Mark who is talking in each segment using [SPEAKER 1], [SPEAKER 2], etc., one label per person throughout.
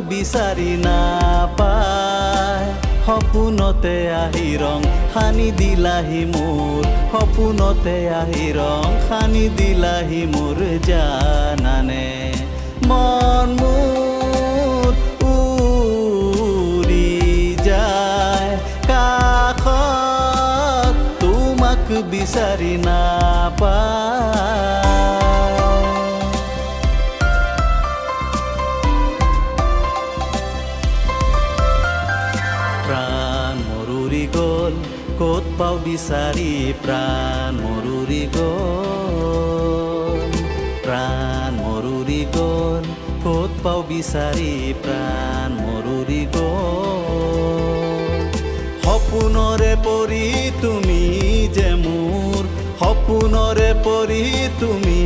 [SPEAKER 1] বিচাৰি নাপায় সপোনতে আহি ৰং সানি দিলাহি মোৰ সপোনতে আহি ৰং সানি দিলাহি মোৰ জানানে মন মোৰ উৰি যায় কাষত তোমাক বিচাৰি নাপায় প্ৰাণ মৰুৰি গ'ল ক'ত পাওঁ বিচাৰি প্ৰাণ মৰুৰি গ'ল প্ৰাণ মৰুৰি গ'ল ক'ত পাওঁ বিচাৰি প্ৰাণ মৰুৰি গ'ল সপোনৰে পৰি তুমি যে মোৰ সপোনৰে পৰি তুমি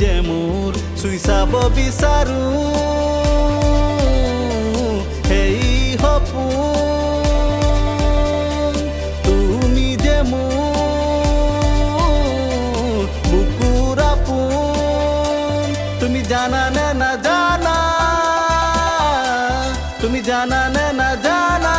[SPEAKER 1] যে মোৰ চুই চাব বিচাৰোঁ সেই সপোন তুমি যে মোৰ বুকুৰ আপোন তুমি জানানে নাজানা তুমি জানানে নাজানা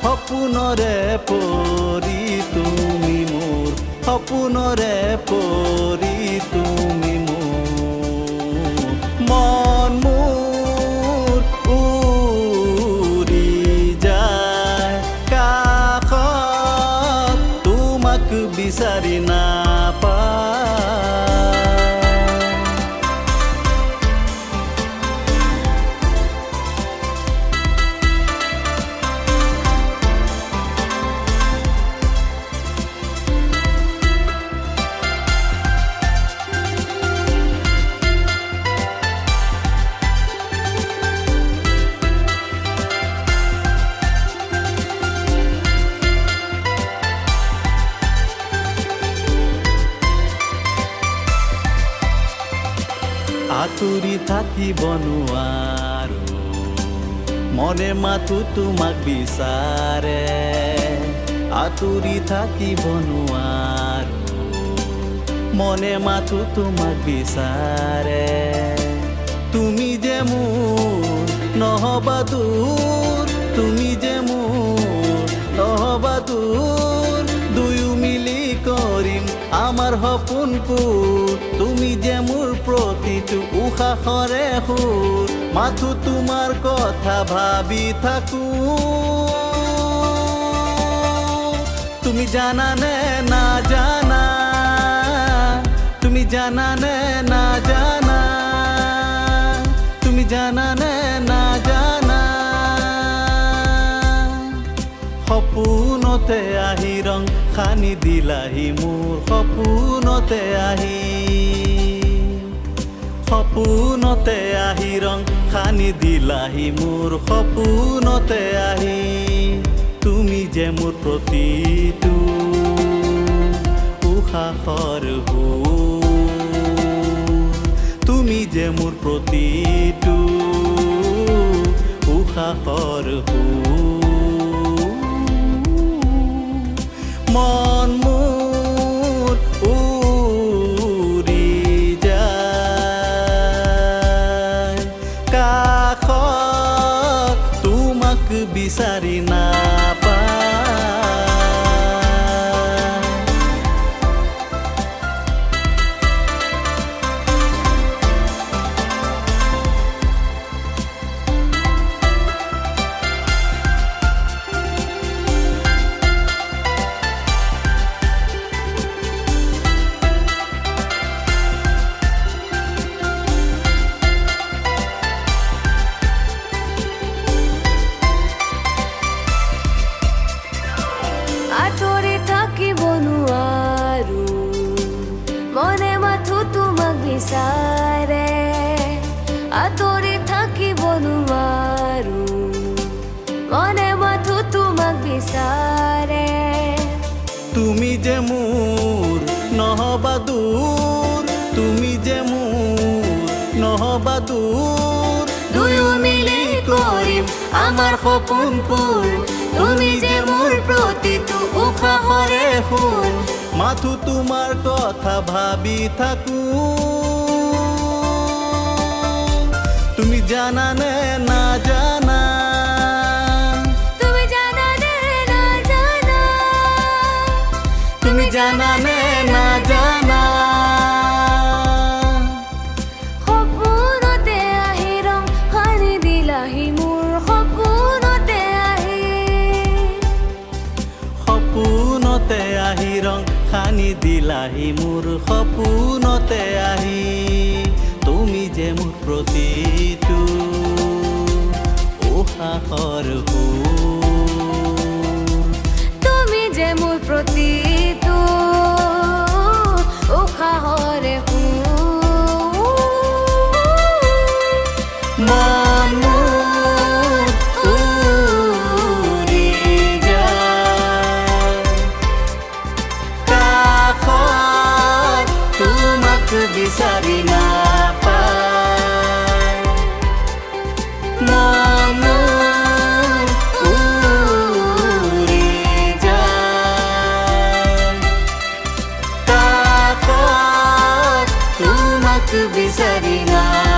[SPEAKER 1] সপোনৰে পৰি তুমি মোৰ সপোনৰে পৰি তুমি মোৰ মন মোৰ উৰি যায় কাষত তোমাক বিচাৰি নাপায় আঁতৰি থাকিব নোৱাৰো মনে মাথো তোমাক বিচাৰে আঁতৰি থাকিব নোৱাৰো মনে মাথো তোমাক বিচাৰে তুমি যে মোৰ নহবা দূৰ তুমি যে মোৰ নহবা দূৰ দুয়ো মিলি কৰিম আমাৰ সপোনবোৰ তুমি যে মোৰ প্ৰতিটো উশাহৰে সুৰ মাথো তোমাৰ কথা ভাবি থাকোঁ তুমি জানানে নাজানা তুমি জানানে নাজানা তুমি জানানে নাজানা সপোনতে আহি ৰং সানি দিলাহি মোৰ সপোনতে আহি ৰং সানি দিলাহি মোৰ সপোনতে আহি তুমি যে মোৰ প্ৰতিটো উশাহৰ সুৰ তুমি যে মোৰ প্ৰতিটো উশাহৰ সুৰ মন মোৰ উৰি যায় কাষত তোমাক বিচাৰি নাপায়
[SPEAKER 2] আঁতৰি থাকিব নোৱাৰো মনে মাথো তোমাক বিচাৰে আঁতৰি থাকিব নোৱাৰো মনে মাথো তোমাক বিচাৰে
[SPEAKER 1] তুমি যে মোৰ নহবা দূৰ তুমি যে মোৰ নহবা দূৰ
[SPEAKER 2] দুয়ো মিলি কৰিম আমাৰ সপোনবোৰ তুমি যে মোৰ প্ৰতিটো উশাহৰে সুৰ
[SPEAKER 1] মাথো তোমাৰ কথা ভাবি থাকোঁ তুমি জানা নে না জানা,
[SPEAKER 2] তুমি জানা নে না জানা,
[SPEAKER 1] তুমি জানা নে না জানা।
[SPEAKER 2] সপোনতে আহি ৰং সানি দিলাহি মোৰ সপোনতে আহি,
[SPEAKER 1] সপোনতে আহি ৰং সানি দিলাহি মোৰ সপোনতে আহি। তুমি যে মোৰ প্ৰতিটো উশাহৰ সুৰ,
[SPEAKER 2] তুমি যে মোৰ প্ৰতিটো উশাহৰে সুৰ।
[SPEAKER 1] মন মোৰ উৰি যায় কাষত, তোমাক বিচাৰি নাপায়। মন মোৰ উৰি যায় কাষত, তোমাক বিচাৰি নাপায়।